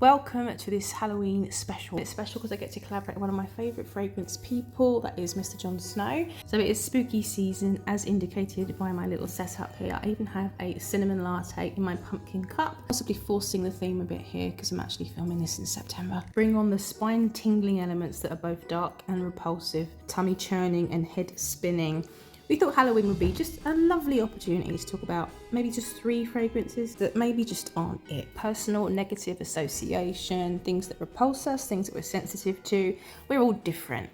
Welcome to this Halloween special. It's special because I get to collaborate with one of my favourite fragrance people, that is Mr. Jon Snow. So it is spooky season as indicated by my little setup here. I even have a cinnamon latte in my pumpkin cup, possibly forcing the theme a bit here because I'm actually filming this in September. Bring on the spine tingling elements that are both dark and repulsive, tummy churning and head spinning. We thought Halloween would be just a lovely opportunity to talk about maybe just 3 fragrances that maybe just aren't it. Personal negative association, things that repulse us, things that we're sensitive to. We're all different.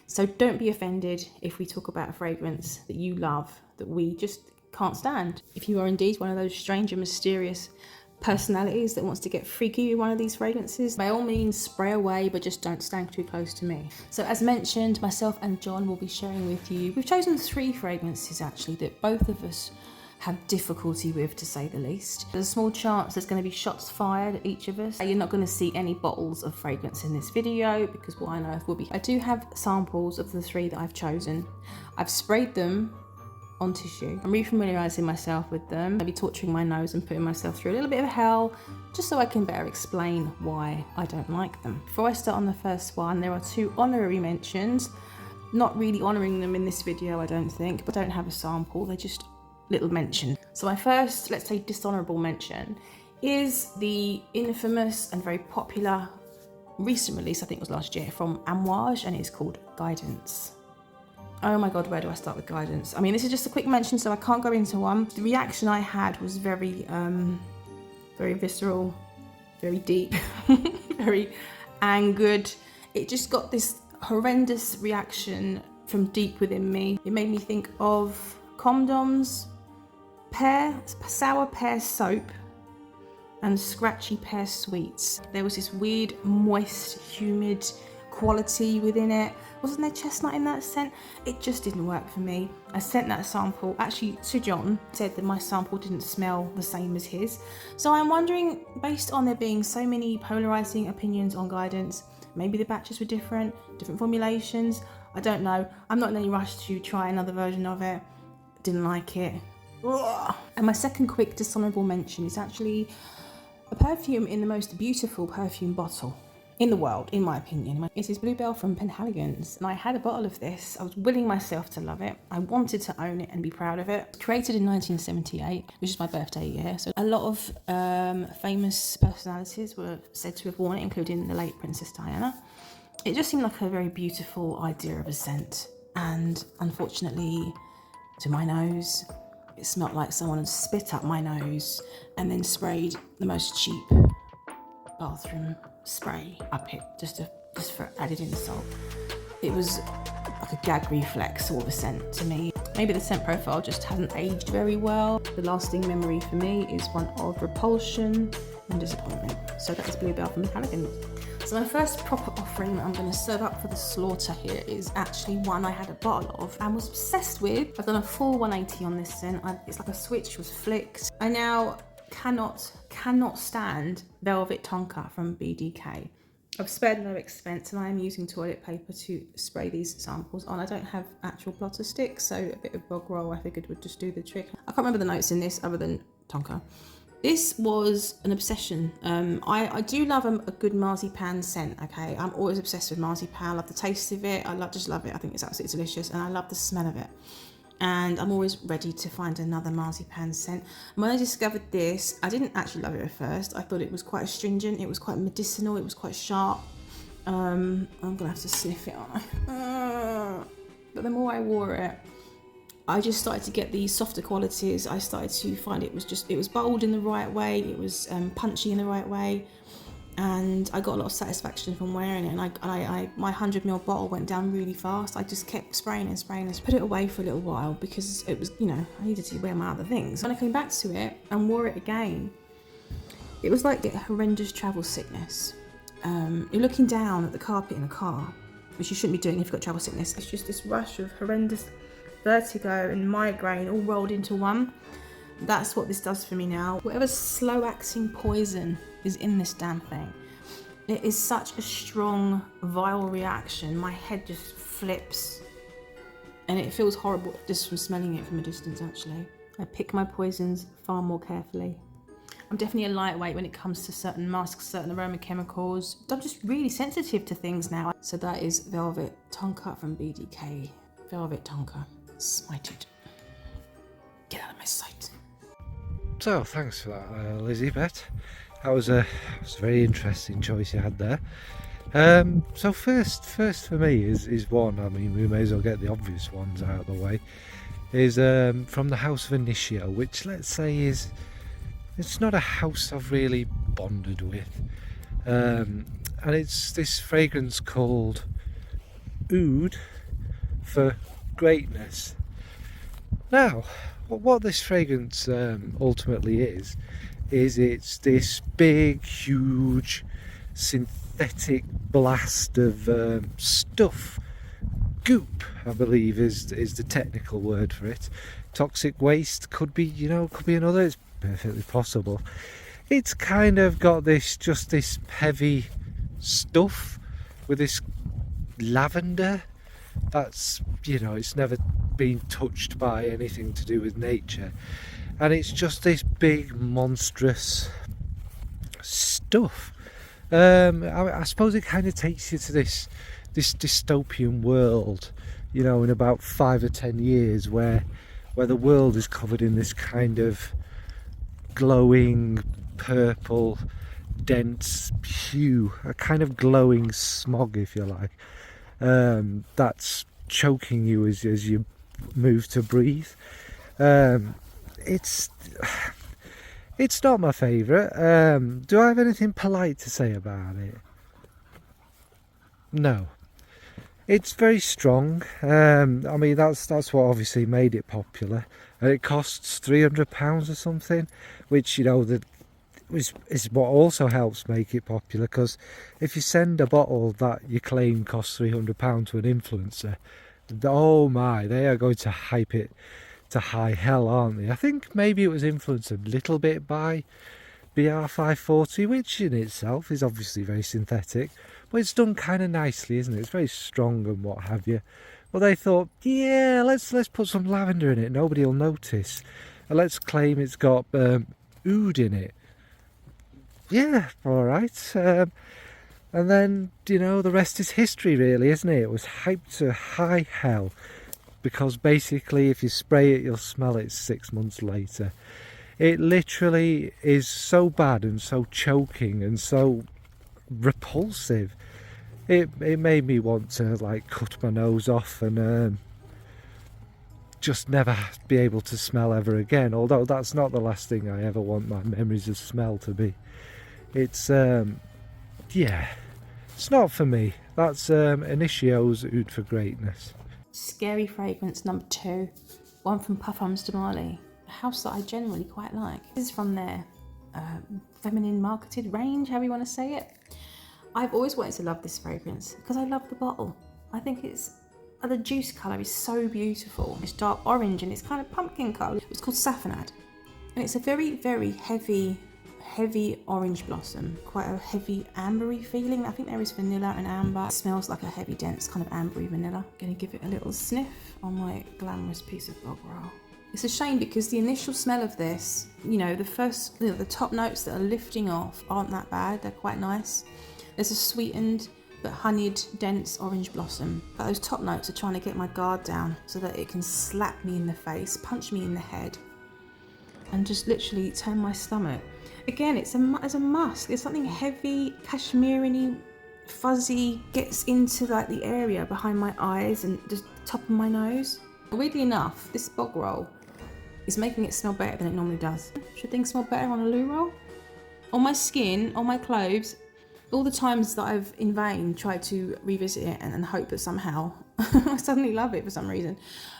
So don't be offended if we talk about a fragrance that you love, that we just can't stand. If you are indeed one of those strange and mysterious personalities that wants to get freaky with one of these fragrances, by all means spray away, but just don't stand too close to me. So as mentioned, myself and Jon will be sharing with you, we've chosen 3 fragrances actually that both of us have difficulty with, to say the least. There's a small chance there's going to be shots fired at each of us. You're not going to see any bottles of fragrance in this video because what I know will be. I do have samples of the 3 that I've chosen. I've sprayed them on tissue. I'm refamiliarizing myself with them, maybe torturing my nose and putting myself through a little bit of hell just so I can better explain why I don't like them. Before I start on the first one, there are 2 honorary mentions. Not really honoring them in this video, I don't think, but I don't have a sample, they're just little mention. So my first, let's say, dishonorable mention is the infamous and very popular recent release, I think it was last year, from Amouage, and it's called Guidance. Oh my god, where do I start with Guidance? I mean, this is just a quick mention, so I can't go into one. The reaction I had was very visceral, very deep, very angered. It just got this horrendous reaction from deep within me. It made me think of condoms, sour pear soap, and scratchy pear sweets. There was this weird, moist, humid quality within it. Wasn't there chestnut in that scent? It just didn't work for me. I sent that sample actually to Jon, said that my sample didn't smell the same as his. So I'm wondering, based on there being so many polarizing opinions on Guidance, maybe the batches were different formulations, I don't know. I'm not in any rush to try another version of it. Didn't like it. Ugh. And my second quick dishonorable mention is actually a perfume in the most beautiful perfume bottle in the world, in my opinion. It is Bluebell from Penhaligon's, and I had a bottle of this. I was willing myself to love it. I wanted to own it and be proud of it. Created in 1978, which is my birthday year, so a lot of famous personalities were said to have worn it, including the late Princess Diana. It just seemed like a very beautiful idea of a scent, and unfortunately, to my nose, it smelled like someone had spit up my nose and then sprayed the most cheap bathroom spray up it, just for added insult. It was like a gag reflex sort of a scent to me. Maybe the scent profile just hadn't aged very well. The lasting memory for me is one of repulsion and disappointment. So that is Bluebell from Penhaligon's. So my first proper offering that I'm going to serve up for the slaughter here is actually one I had a bottle of and was obsessed with. I've done a full 180 on this scent. It's like a switch was flicked. I now cannot stand Velvet Tonka from BDK. I've spared no expense and I am using toilet paper to spray these samples on. I don't have actual plotter sticks, so a bit of bog roll I figured would just do the trick. I can't remember the notes in this other than Tonka. This was an obsession. I do love a good marzipan scent, okay? I'm always obsessed with marzipan. I love the taste of it. Just love it. I think it's absolutely delicious and I love the smell of it. And I'm always ready to find another marzipan scent. And when I discovered this, I didn't actually love it at first. I thought it was quite astringent. It was quite medicinal. It was quite sharp. I'm gonna have to sniff it on. But the more I wore it, I just started to get these softer qualities. I started to find it was bold in the right way. It was punchy in the right way. And I got a lot of satisfaction from wearing it. And my 100ml bottle went down really fast. I just kept spraying and put it away for a little while because it was, I needed to wear my other things. When I came back to it and wore it again, it was like a horrendous travel sickness. You're looking down at the carpet in a car, which you shouldn't be doing if you've got travel sickness. It's just this rush of horrendous vertigo and migraine all rolled into one. That's what this does for me now. Whatever slow acting poison is in this damn thing, it is such a strong viral reaction. My head just flips and it feels horrible just from smelling it from a distance. Actually, I pick my poisons far more carefully. I'm definitely a lightweight when it comes to certain musks, certain aroma chemicals. I'm just really sensitive to things now. So that is Velvet Tonka from BDK. Velvet Tonka. Smited. Get out of my sight. So thanks for that, Lizzie Bet. That was a very interesting choice you had there. So first for me is one, I mean, we may as well get the obvious ones out of the way, is from the House of Initio, which let's say it's not a house I've really bonded with. And it's this fragrance called Oud for Greatness. Now, what this fragrance ultimately is it's this big, huge, synthetic blast of stuff. Goop, I believe, is the technical word for it. Toxic waste could be another. It's perfectly possible. It's kind of got this heavy stuff with this lavender that's, it's never been touched by anything to do with nature, and it's just this big monstrous stuff. I suppose it kind of takes you to this dystopian world, in about 5 or 10 years, where the world is covered in this kind of glowing purple dense hue, a kind of glowing smog, if you like, that's choking you as you move to breathe. It's not my favourite. Do I have anything polite to say about it? No. It's very strong. I mean, that's what obviously made it popular. And it costs £300 or something, which, is what also helps make it popular, because if you send a bottle that you claim costs £300 to an influencer, oh my, they are going to hype it to high hell, aren't they? I think maybe it was influenced a little bit by BR540, which in itself is obviously very synthetic, but it's done kind of nicely, isn't it? It's very strong and what have you. Well, they thought, yeah, let's put some lavender in it, nobody will notice, and let's claim it's got oud in it. Yeah, all right. And then, the rest is history, really, isn't it? It was hyped to high hell, because basically if you spray it, you'll smell it 6 months later. It literally is so bad and so choking and so repulsive. It made me want to cut my nose off and just never be able to smell ever again, although that's not the last thing I ever want my memories of smell to be. It's it's not for me. That's Initio's Oud for Greatness. Scary fragrance number 2, one from Parfums de Marly, a house that I generally quite like. This is from their feminine marketed range, however you want to say it. I've always wanted to love this fragrance because I love the bottle. I think the juice colour is so beautiful. It's dark orange and it's kind of pumpkin colour. It's called Saffronade, and it's a very, very heavy orange blossom, quite a heavy ambery feeling. I think there is vanilla and amber. It smells like a heavy, dense kind of ambery vanilla. I'm gonna give it a little sniff on my glamorous piece of bog roll. It's a shame because the initial smell of this, the top notes that are lifting off aren't that bad. They're quite nice. There's a sweetened but honeyed, dense orange blossom. But those top notes are trying to get my guard down so that it can slap me in the face, punch me in the head, and just literally turn my stomach. Again, it's a musk. It's something heavy, cashmere-y, fuzzy, gets into the area behind my eyes and just the top of my nose. Weirdly enough, this bog roll is making it smell better than it normally does. Should things smell better on a loo roll? On my skin, on my clothes, all the times that I've in vain tried to revisit it and hope that somehow I suddenly love it for some reason,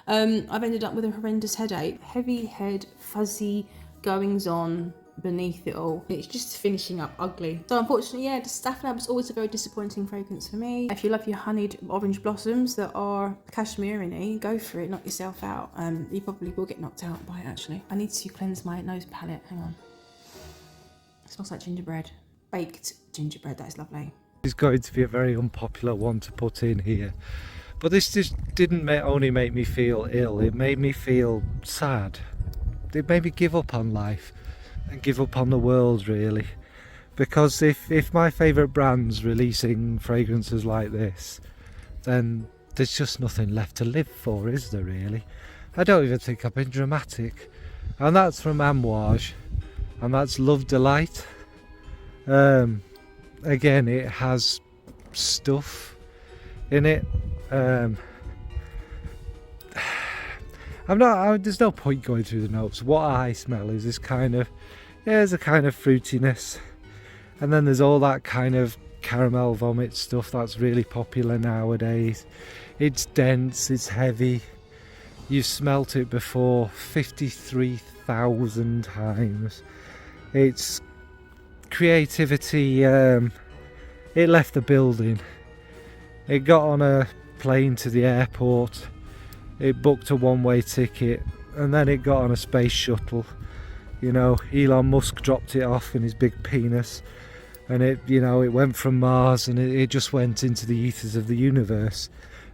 I've ended up with a horrendous headache. Heavy head, fuzzy goings on beneath it all. It's just finishing up ugly. So unfortunately, the Saffronade was always a very disappointing fragrance for me. If you love your honeyed orange blossoms that are cashmere-y, go for it, knock yourself out. You probably will get knocked out by it, actually. I need to cleanse my nose palette. Hang on. It smells like gingerbread. Baked gingerbread, that is lovely. It's going to be a very unpopular one to put in here, but this just didn't only make me feel ill, it made me feel sad. It made me give up on life. and give up on the world, really. Because if my favourite brand's releasing fragrances like this, then there's just nothing left to live for, is there, really? I don't even think I've been dramatic. And that's from Amouage, and that's Love Delight. Again, it has stuff in it. There's no point going through the notes. What I smell is this kind of, there's a kind of fruitiness, and then there's all that kind of caramel vomit stuff that's really popular nowadays. It's dense, it's heavy. You've smelt it before 53,000 times. It's creativity. It left the building. It got on a plane to the airport. It booked a one-way ticket, and then it got on a space shuttle. You know, Elon Musk dropped it off in his big penis, and it went from Mars, and it just went into the ethers of the universe,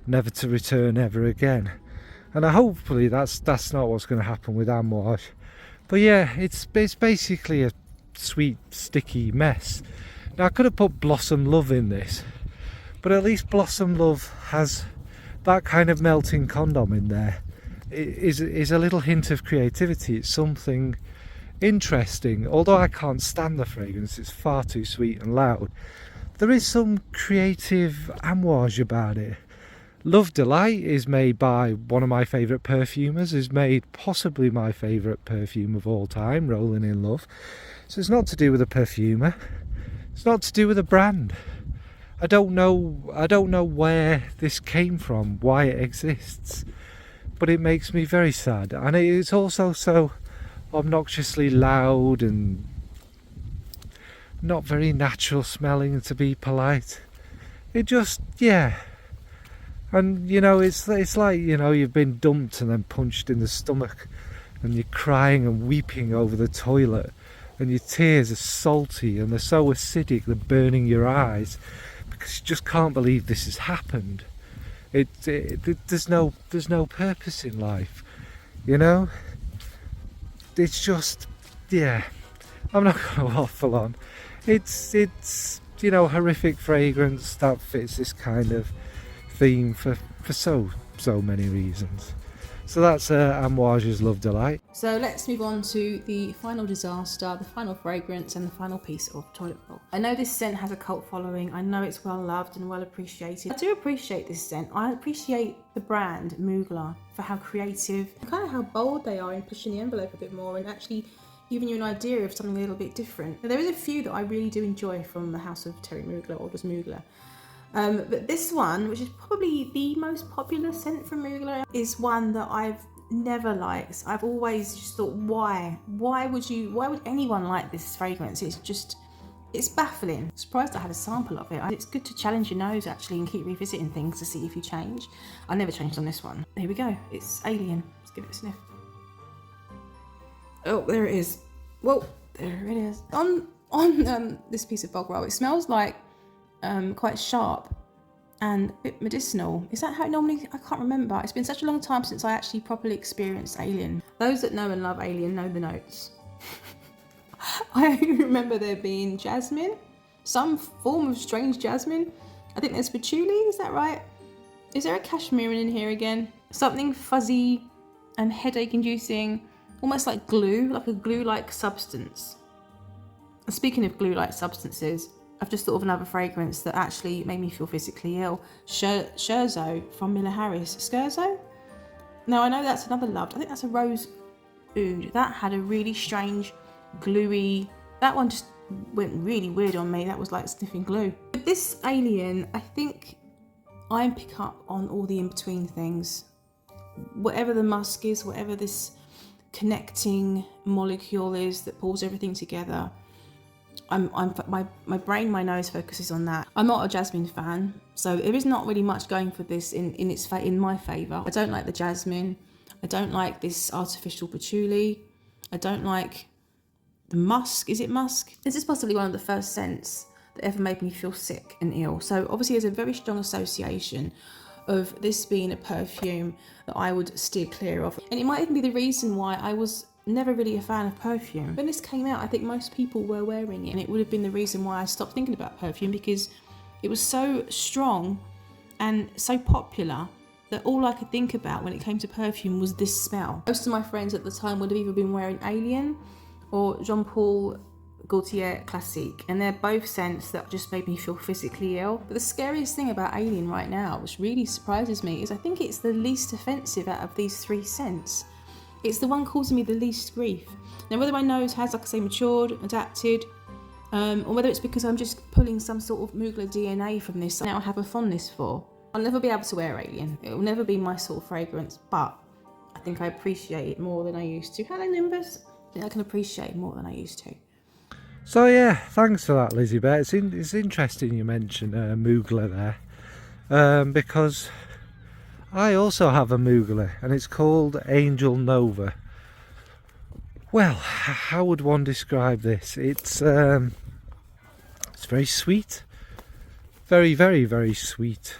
never to return ever again. And hopefully that's not what's going to happen with Amouage. But yeah, it's basically a sweet, sticky mess. Now, I could have put Blossom Love in this, but at least Blossom Love has that kind of melting condom in there. It is a little hint of creativity. It's something interesting. Although I can't stand the fragrance, it's far too sweet and loud. There is some creative Amouage about it. Love Delight is made by one of my favourite perfumers, is made possibly my favourite perfume of all time, Rolling in Love. So it's not to do with a perfumer, it's not to do with a brand. I don't know where this came from, why it exists, but it makes me very sad. And it's also so obnoxiously loud and not very natural smelling, to be polite. It just, yeah. And it's like, you've been dumped and then punched in the stomach, and you're crying and weeping over the toilet, and your tears are salty and they're so acidic they're burning your eyes, because you just can't believe this has happened. There's no purpose in life, It's just, yeah. I'm not going to waffle on. It's horrific fragrance that fits this kind of theme for so many reasons. So that's Amouage's Love Delight. So let's move on to the final disaster, the final fragrance, and the final piece of toilet roll. I know this scent has a cult following. I know it's well loved and well appreciated. I do appreciate this scent. I appreciate the brand Mugler for how creative, kind of how bold they are in pushing the envelope a bit more and actually giving you an idea of something a little bit different. Now, there is a few that I really do enjoy from the house of Terry Mugler, or just Mugler. But this one, which is probably the most popular scent from Mugler, is one that I've never liked. I've always just thought, why would anyone like this fragrance? It's baffling. I'm surprised I had a sample of it. It's good to challenge your nose actually and keep revisiting things to see if you change. I never changed on this one. Here we go. It's Alien. Let's give it a sniff. Oh, there it is. Whoa, there it is. On this piece of bog roll, it smells like quite sharp and a bit medicinal. Is that how it normally? I can't remember. It's been such a long time since I actually properly experienced Alien. Those that know and love Alien know the notes. I remember there being jasmine, some form of strange jasmine. I think there's patchouli, is that right? Is there a cashmere in here again? Something fuzzy and headache inducing, almost like glue, like a glue-like substance. And speaking of glue-like substances, I've just thought of another fragrance that actually made me feel physically ill. Scherzo from Miller Harris. Scherzo? No, I know that's another loved. I think that's a rose oud. That had a really strange, gluey... That one just went really weird on me. That was like sniffing glue. With this Alien, I think I pick up on all the in-between things. Whatever the musk is, whatever this connecting molecule is that pulls everything together, my brain, my nose focuses on that. I'm not a jasmine fan, so there is not really much going for this in my favour. I don't like the jasmine. I don't like this artificial patchouli. I don't like the musk. Is it musk? This is possibly one of the first scents that ever made me feel sick and ill. So obviously there's a very strong association of this being a perfume that I would steer clear of. And it might even be the reason why I was never really a fan of perfume. When this came out, I think most people were wearing it, and it would have been the reason why I stopped thinking about perfume, because it was so strong and so popular that all I could think about when it came to perfume was this smell. Most of my friends at the time would have either been wearing Alien or Jean Paul Gaultier Classique, and they're both scents that just made me feel physically ill. But the scariest thing about Alien right now, which really surprises me, is I think it's the least offensive out of these 3 scents. It's the one causing me the least grief. Now, whether my nose has, like I say, matured, adapted, or whether it's because I'm just pulling some sort of Mugler DNA from this I now have a fondness for, I'll never be able to wear Alien. It will never be my sort of fragrance, but I think I appreciate it more than I used to. Hello, Nimbus. I think I can appreciate it more than I used to. So yeah, thanks for that, Lizzie Bear. It's interesting you mentioned Mugler there, because I also have a Mugler, and it's called Angel Nova. Well, how would one describe this? It's very sweet, very, very, very sweet.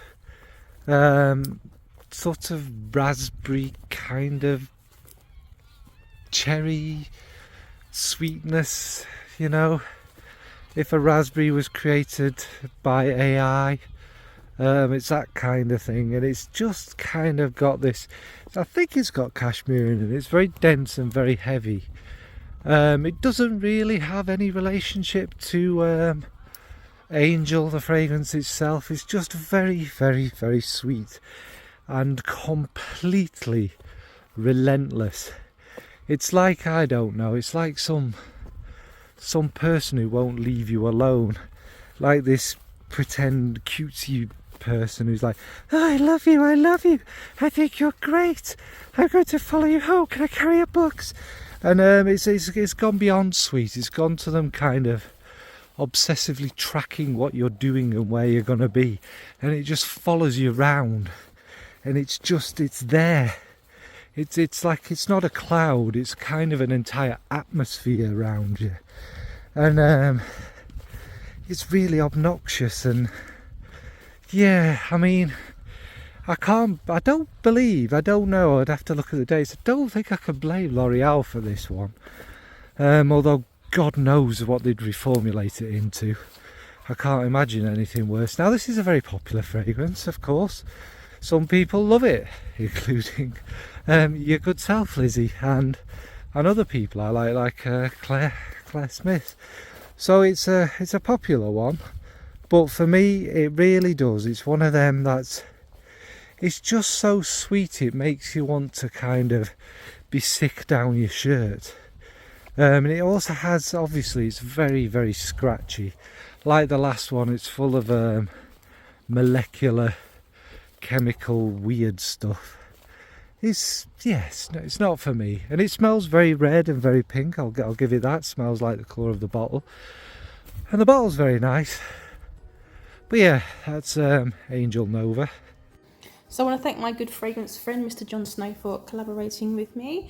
Sort of raspberry kind of cherry sweetness, you know. If a raspberry was created by AI, it's that kind of thing, and it's just kind of got this, I think it's got cashmere in it. It's very dense and very heavy. It doesn't really have any relationship to Angel, the fragrance itself. Is just very, very, very sweet and completely relentless. It's like, I don't know, it's like some person who won't leave you alone, like this pretend cutesy person who's like, oh, I love you, I think you're great, I'm going to follow you home, can I carry your books? And it's gone beyond sweet. It's gone to them kind of obsessively tracking what you're doing and where you're going to be, and it just follows you around, and it's there. It's like, it's not a cloud, it's kind of an entire atmosphere around you, and it's really obnoxious. And yeah, I mean, I don't know, I'd have to look at the dates. I don't think I can blame L'Oreal for this one, although God knows what they'd reformulate it into. I can't imagine anything worse. Now, this is a very popular fragrance, of course. Some people love it, including your good self, Lizzie, and other people I like Claire Smith. So it's a popular one, but for me it really does. It's one of them it's just so sweet, it makes you want to kind of be sick down your shirt. And it also has, obviously, it's very, very scratchy. Like the last one, it's full of molecular, chemical, weird stuff. It's not for me. And it smells very red and very pink. I'll give it that. It smells like the colour of the bottle. And the bottle's very nice. But yeah, that's Angel Nova. So I want to thank my good fragrance friend, Mr. Jon Snow, for collaborating with me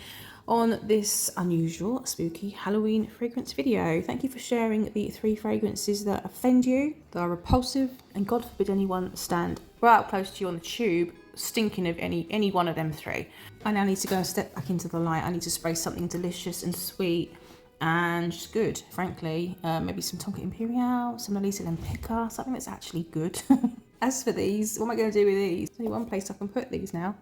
on this unusual, spooky Halloween fragrance video. Thank you for sharing the 3 fragrances that offend you, that are repulsive, and God forbid anyone stand right up close to you on the tube stinking of any one of them 3. I now need to go a step back into the light. I need to spray something delicious and sweet and just good, frankly. Maybe some Tonka Imperial, some Elisa Lempica, something that's actually good. As for these, what am I going to do with these? There's only one place I can put these now.